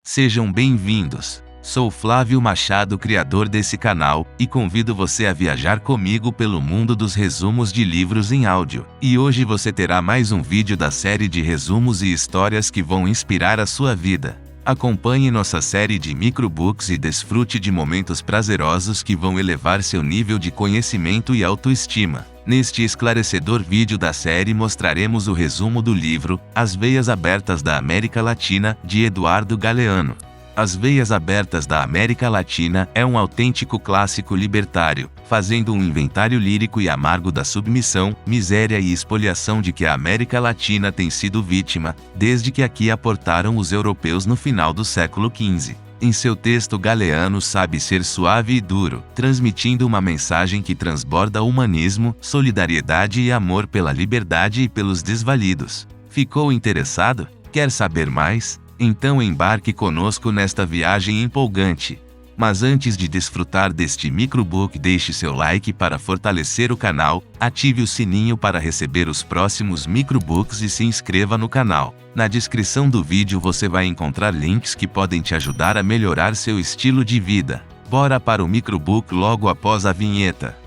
Sejam bem-vindos. Sou Flávio Machado, criador desse canal, e convido você a viajar comigo pelo mundo dos resumos de livros em áudio. E hoje você terá mais um vídeo da série de resumos e histórias que vão inspirar a sua vida. Acompanhe nossa série de microbooks e desfrute de momentos prazerosos que vão elevar seu nível de conhecimento e autoestima. Neste esclarecedor vídeo da série mostraremos o resumo do livro As Veias Abertas da América Latina, de Eduardo Galeano. As Veias Abertas da América Latina é um autêntico clássico libertário, fazendo um inventário lírico e amargo da submissão, miséria e expoliação de que a América Latina tem sido vítima, desde que aqui aportaram os europeus no final do século XV. Em seu texto, Galeano sabe ser suave e duro, transmitindo uma mensagem que transborda humanismo, solidariedade e amor pela liberdade e pelos desvalidos. Ficou interessado? Quer saber mais? Então embarque conosco nesta viagem empolgante. Mas antes de desfrutar deste microbook, deixe seu like para fortalecer o canal, ative o sininho para receber os próximos microbooks e se inscreva no canal. Na descrição do vídeo você vai encontrar links que podem te ajudar a melhorar seu estilo de vida. Bora para o microbook logo após a vinheta.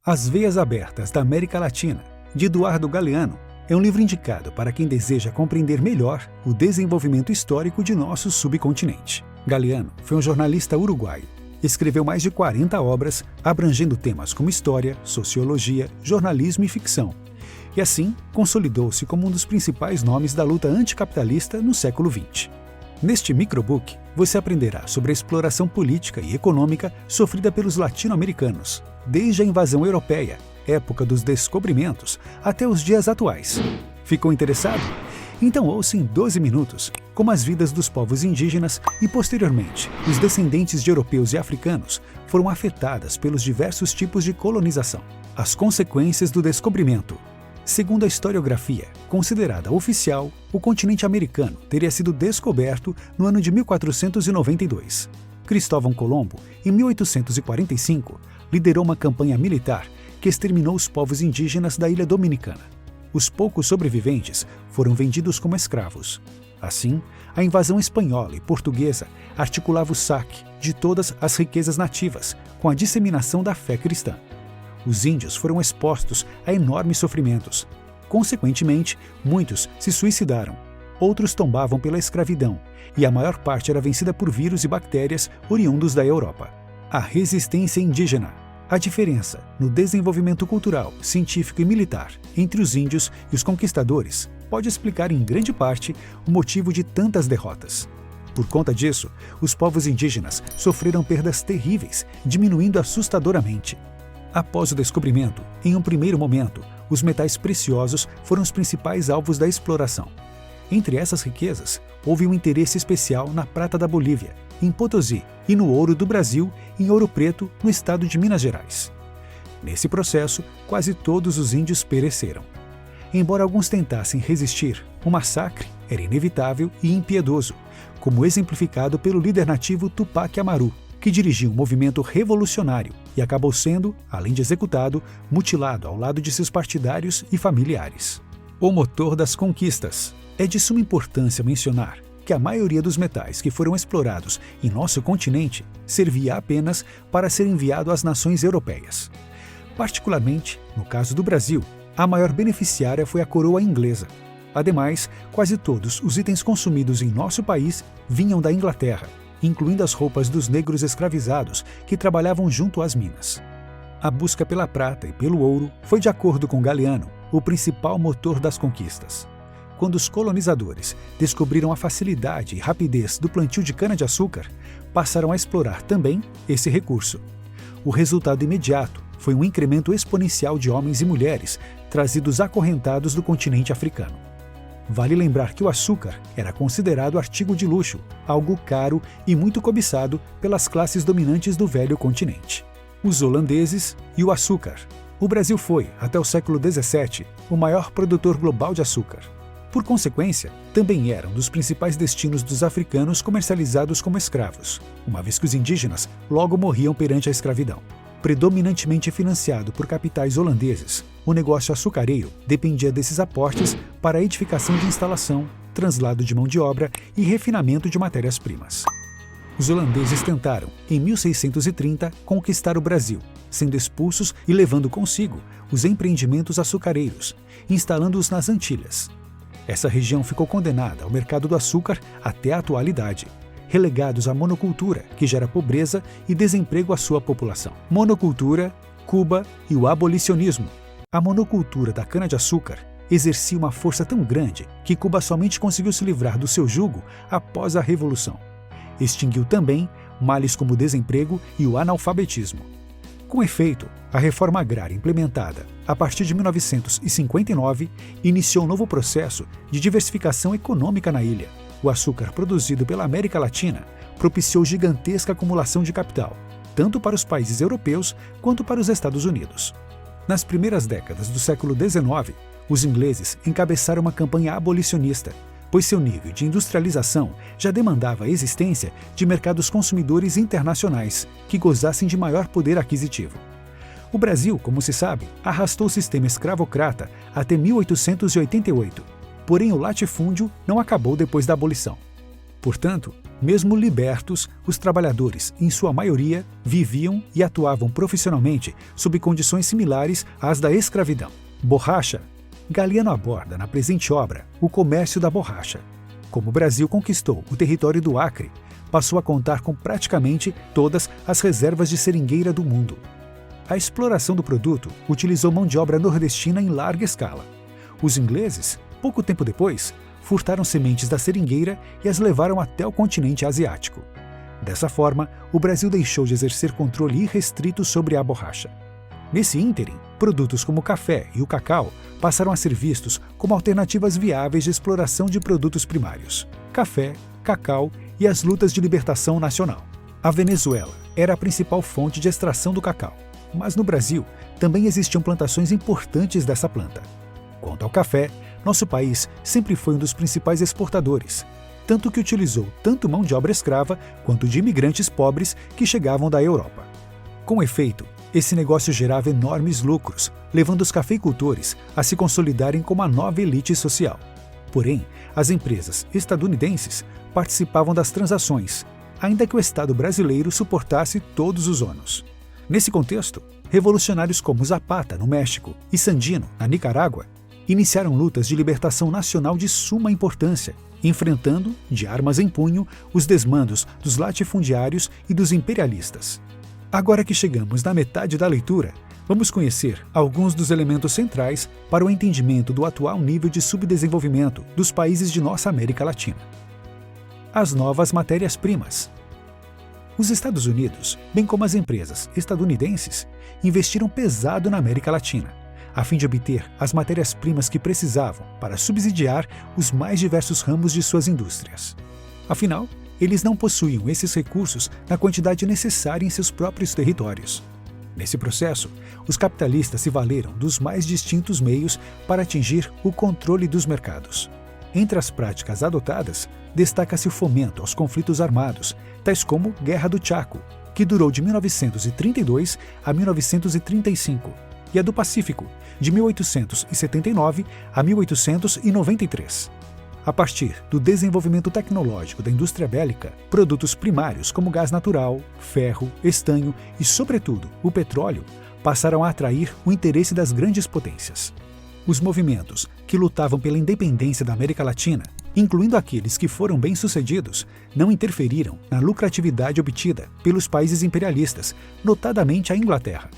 As Veias Abertas da América Latina, de Eduardo Galeano, é um livro indicado para quem deseja compreender melhor o desenvolvimento histórico de nosso subcontinente. Galeano foi um jornalista uruguaio. Escreveu mais de 40 obras, abrangendo temas como história, sociologia, jornalismo e ficção. E assim, consolidou-se como um dos principais nomes da luta anticapitalista no século XX. Neste microbook, você aprenderá sobre a exploração política e econômica sofrida pelos latino-americanos, desde a invasão europeia, época dos descobrimentos, até os dias atuais. Ficou interessado? Então ouça em 12 minutos como as vidas dos povos indígenas e, posteriormente, os descendentes de europeus e africanos foram afetadas pelos diversos tipos de colonização. As consequências do descobrimento. Segundo a historiografia, considerada oficial, o continente americano teria sido descoberto no ano de 1492. Cristóvão Colombo, em 1845, liderou uma campanha militar que exterminou os povos indígenas da ilha dominicana. Os poucos sobreviventes foram vendidos como escravos. Assim, a invasão espanhola e portuguesa articulava o saque de todas as riquezas nativas com a disseminação da fé cristã. Os índios foram expostos a enormes sofrimentos. Consequentemente, muitos se suicidaram, outros tombavam pela escravidão, e a maior parte era vencida por vírus e bactérias oriundos da Europa. A resistência indígena. A diferença no desenvolvimento cultural, científico e militar entre os índios e os conquistadores pode explicar em grande parte o motivo de tantas derrotas. Por conta disso, os povos indígenas sofreram perdas terríveis, diminuindo assustadoramente. Após o descobrimento, em um primeiro momento, os metais preciosos foram os principais alvos da exploração. Entre essas riquezas, houve um interesse especial na prata da Bolívia, em Potosí, e no ouro do Brasil, em Ouro Preto, no estado de Minas Gerais. Nesse processo, quase todos os índios pereceram. Embora alguns tentassem resistir, o massacre era inevitável e impiedoso, como exemplificado pelo líder nativo Tupac Amaru, que dirigia um movimento revolucionário e acabou sendo, além de executado, mutilado ao lado de seus partidários e familiares. O motor das conquistas. É de suma importância mencionar que a maioria dos metais que foram explorados em nosso continente servia apenas para ser enviado às nações europeias. Particularmente, no caso do Brasil, a maior beneficiária foi a coroa inglesa. Ademais, quase todos os itens consumidos em nosso país vinham da Inglaterra, incluindo as roupas dos negros escravizados que trabalhavam junto às minas. A busca pela prata e pelo ouro foi, de acordo com Galeano, o principal motor das conquistas. Quando os colonizadores descobriram a facilidade e rapidez do plantio de cana-de-açúcar, passaram a explorar também esse recurso. O resultado imediato foi um incremento exponencial de homens e mulheres trazidos acorrentados do continente africano. Vale lembrar que o açúcar era considerado artigo de luxo, algo caro e muito cobiçado pelas classes dominantes do velho continente. Os holandeses e o açúcar. O Brasil foi, até o século XVII, o maior produtor global de açúcar. Por consequência, também era um dos principais destinos dos africanos comercializados como escravos, uma vez que os indígenas logo morriam perante a escravidão. Predominantemente financiado por capitais holandeses, o negócio açucareiro dependia desses aportes para a edificação de instalação, translado de mão de obra e refinamento de matérias-primas. Os holandeses tentaram, em 1630, conquistar o Brasil, sendo expulsos e levando consigo os empreendimentos açucareiros, instalando-os nas Antilhas. Essa região ficou condenada ao mercado do açúcar até a atualidade, relegados à monocultura, que gera pobreza e desemprego à sua população. Monocultura, Cuba e o abolicionismo. A monocultura da cana-de-açúcar exercia uma força tão grande que Cuba somente conseguiu se livrar do seu jugo após a Revolução. Extinguiu também males como o desemprego e o analfabetismo. Com efeito, a reforma agrária implementada a partir de 1959 iniciou um novo processo de diversificação econômica na ilha. O açúcar produzido pela América Latina propiciou gigantesca acumulação de capital, tanto para os países europeus quanto para os Estados Unidos. Nas primeiras décadas do século XIX, os ingleses encabeçaram uma campanha abolicionista, pois seu nível de industrialização já demandava a existência de mercados consumidores internacionais que gozassem de maior poder aquisitivo. O Brasil, como se sabe, arrastou o sistema escravocrata até 1888, porém o latifúndio não acabou depois da abolição. Portanto, mesmo libertos, os trabalhadores, em sua maioria, viviam e atuavam profissionalmente sob condições similares às da escravidão. Borracha. Galiano aborda na presente obra o comércio da borracha. Como o Brasil conquistou o território do Acre, passou a contar com praticamente todas as reservas de seringueira do mundo. A exploração do produto utilizou mão de obra nordestina em larga escala. Os ingleses, pouco tempo depois, furtaram sementes da seringueira e as levaram até o continente asiático. Dessa forma, o Brasil deixou de exercer controle irrestrito sobre a borracha. Nesse ínterim, produtos como o café e o cacau passaram a ser vistos como alternativas viáveis de exploração de produtos primários: café, cacau e as lutas de libertação nacional. A Venezuela era a principal fonte de extração do cacau, mas no Brasil também existiam plantações importantes dessa planta. Quanto ao café, nosso país sempre foi um dos principais exportadores, tanto que utilizou tanto mão de obra escrava quanto de imigrantes pobres que chegavam da Europa. Com efeito, esse negócio gerava enormes lucros, levando os cafeicultores a se consolidarem como a nova elite social. Porém, as empresas estadunidenses participavam das transações, ainda que o Estado brasileiro suportasse todos os ônus. Nesse contexto, revolucionários como Zapata, no México, e Sandino, na Nicarágua, iniciaram lutas de libertação nacional de suma importância, enfrentando, de armas em punho, os desmandos dos latifundiários e dos imperialistas. Agora que chegamos na metade da leitura, vamos conhecer alguns dos elementos centrais para o entendimento do atual nível de subdesenvolvimento dos países de nossa América Latina. As novas matérias-primas. Os Estados Unidos, bem como as empresas estadunidenses, investiram pesado na América Latina, a fim de obter as matérias-primas que precisavam para subsidiar os mais diversos ramos de suas indústrias. Afinal, eles não possuíam esses recursos na quantidade necessária em seus próprios territórios. Nesse processo, os capitalistas se valeram dos mais distintos meios para atingir o controle dos mercados. Entre as práticas adotadas, destaca-se o fomento aos conflitos armados, tais como Guerra do Chaco, que durou de 1932 a 1935, e a do Pacífico, de 1879 a 1893. A partir do desenvolvimento tecnológico da indústria bélica, produtos primários como gás natural, ferro, estanho e, sobretudo, o petróleo, passaram a atrair o interesse das grandes potências. Os movimentos que lutavam pela independência da América Latina, incluindo aqueles que foram bem-sucedidos, não interferiram na lucratividade obtida pelos países imperialistas, notadamente a Inglaterra.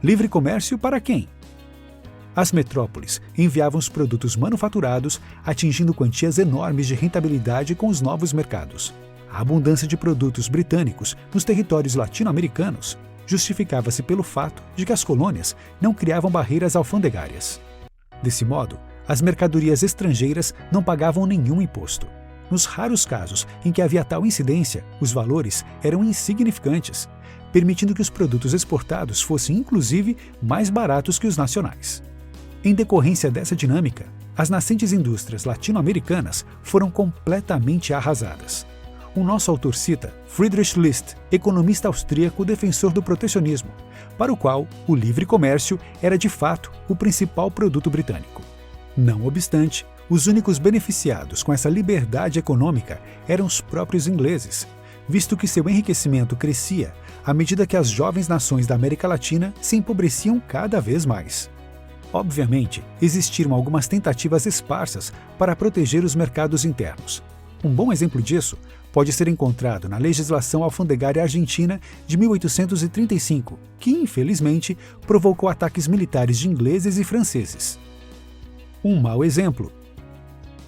Livre comércio para quem? As metrópoles enviavam os produtos manufaturados, atingindo quantias enormes de rentabilidade com os novos mercados. A abundância de produtos britânicos nos territórios latino-americanos justificava-se pelo fato de que as colônias não criavam barreiras alfandegárias. Desse modo, as mercadorias estrangeiras não pagavam nenhum imposto. Nos raros casos em que havia tal incidência, os valores eram insignificantes, permitindo que os produtos exportados fossem inclusive mais baratos que os nacionais. Em decorrência dessa dinâmica, as nascentes indústrias latino-americanas foram completamente arrasadas. O nosso autor cita Friedrich List, economista austríaco defensor do protecionismo, para o qual o livre comércio era de fato o principal produto britânico. Não obstante, os únicos beneficiados com essa liberdade econômica eram os próprios ingleses, visto que seu enriquecimento crescia à medida que as jovens nações da América Latina se empobreciam cada vez mais. Obviamente, existiram algumas tentativas esparsas para proteger os mercados internos. Um bom exemplo disso pode ser encontrado na legislação alfandegária argentina de 1835, que, infelizmente, provocou ataques militares de ingleses e franceses. Um mau exemplo.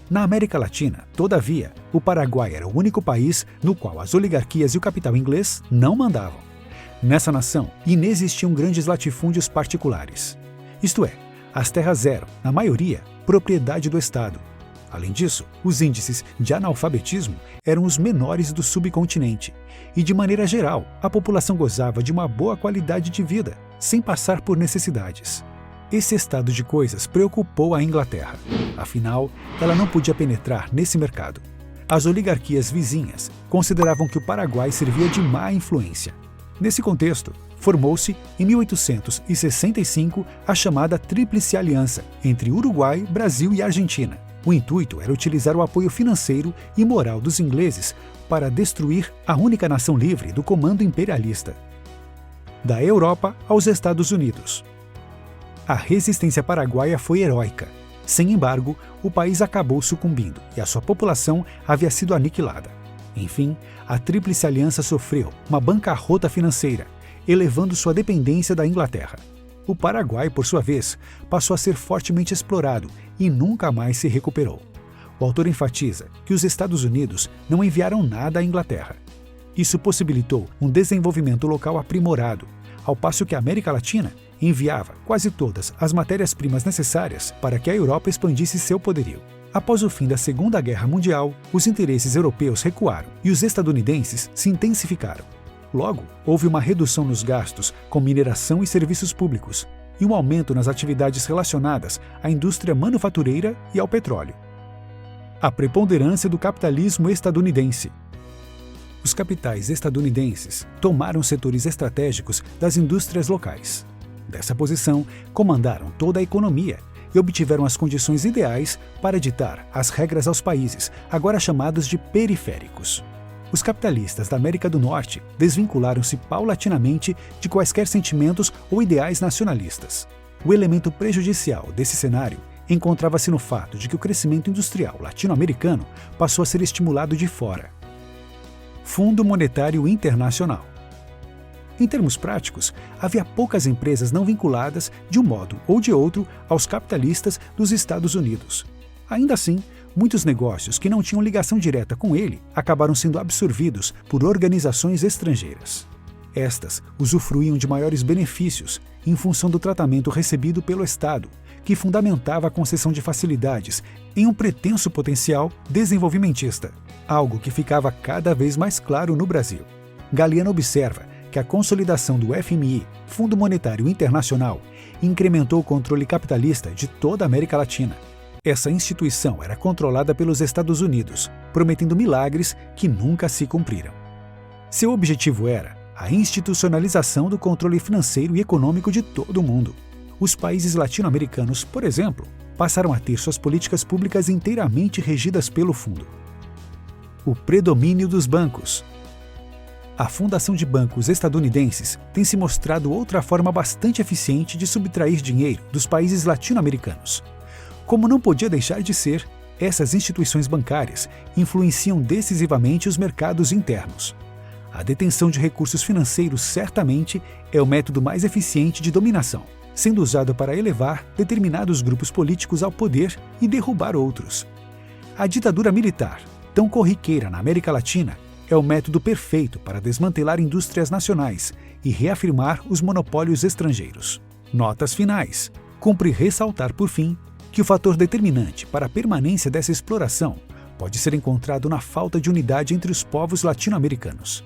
Na América Latina, todavia, o Paraguai era o único país no qual as oligarquias e o capital inglês não mandavam. Nessa nação, inexistiam grandes latifúndios particulares. Isto é, as terras eram, na maioria, propriedade do Estado. Além disso, os índices de analfabetismo eram os menores do subcontinente, e de maneira geral, a população gozava de uma boa qualidade de vida, sem passar por necessidades. Esse estado de coisas preocupou a Inglaterra. Afinal, ela não podia penetrar nesse mercado. As oligarquias vizinhas consideravam que o Paraguai servia de má influência. Nesse contexto, formou-se, em 1865, a chamada Tríplice Aliança entre Uruguai, Brasil e Argentina. O intuito era utilizar o apoio financeiro e moral dos ingleses para destruir a única nação livre do comando imperialista. Da Europa aos Estados Unidos. A resistência paraguaia foi heróica. Sem embargo, o país acabou sucumbindo e a sua população havia sido aniquilada. Enfim, a Tríplice Aliança sofreu uma bancarrota financeira, elevando sua dependência da Inglaterra. O Paraguai, por sua vez, passou a ser fortemente explorado e nunca mais se recuperou. O autor enfatiza que os Estados Unidos não enviaram nada à Inglaterra. Isso possibilitou um desenvolvimento local aprimorado, ao passo que a América Latina enviava quase todas as matérias-primas necessárias para que a Europa expandisse seu poderio. Após o fim da Segunda Guerra Mundial, os interesses europeus recuaram e os estadunidenses se intensificaram. Logo, houve uma redução nos gastos com mineração e serviços públicos e um aumento nas atividades relacionadas à indústria manufatureira e ao petróleo. A preponderância do capitalismo estadunidense. Os capitais estadunidenses tomaram setores estratégicos das indústrias locais. Dessa posição, comandaram toda a economia e obtiveram as condições ideais para ditar as regras aos países, agora chamados de periféricos. Os capitalistas da América do Norte desvincularam-se paulatinamente de quaisquer sentimentos ou ideais nacionalistas. O elemento prejudicial desse cenário encontrava-se no fato de que o crescimento industrial latino-americano passou a ser estimulado de fora. Fundo Monetário Internacional. Em termos práticos, havia poucas empresas não vinculadas, de um modo ou de outro, aos capitalistas dos Estados Unidos. Ainda assim, muitos negócios que não tinham ligação direta com ele acabaram sendo absorvidos por organizações estrangeiras. Estas usufruíam de maiores benefícios em função do tratamento recebido pelo Estado, que fundamentava a concessão de facilidades em um pretenso potencial desenvolvimentista, algo que ficava cada vez mais claro no Brasil. Galeano observa que a consolidação do FMI, Fundo Monetário Internacional, incrementou o controle capitalista de toda a América Latina. Essa instituição era controlada pelos Estados Unidos, prometendo milagres que nunca se cumpriram. Seu objetivo era a institucionalização do controle financeiro e econômico de todo o mundo. Os países latino-americanos, por exemplo, passaram a ter suas políticas públicas inteiramente regidas pelo fundo. O predomínio dos bancos. A fundação de bancos estadunidenses tem se mostrado outra forma bastante eficiente de subtrair dinheiro dos países latino-americanos. Como não podia deixar de ser, essas instituições bancárias influenciam decisivamente os mercados internos. A detenção de recursos financeiros certamente é o método mais eficiente de dominação, sendo usado para elevar determinados grupos políticos ao poder e derrubar outros. A ditadura militar, tão corriqueira na América Latina, é o método perfeito para desmantelar indústrias nacionais e reafirmar os monopólios estrangeiros. Notas finais. Cumpre ressaltar, por fim, que o fator determinante para a permanência dessa exploração pode ser encontrado na falta de unidade entre os povos latino-americanos.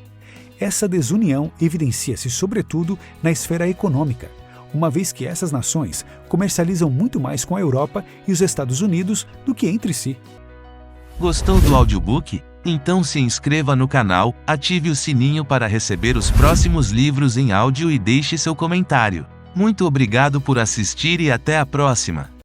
Essa desunião evidencia-se sobretudo na esfera econômica, uma vez que essas nações comercializam muito mais com a Europa e os Estados Unidos do que entre si. Gostou do audiobook? Então se inscreva no canal, ative o sininho para receber os próximos livros em áudio e deixe seu comentário. Muito obrigado por assistir e até a próxima!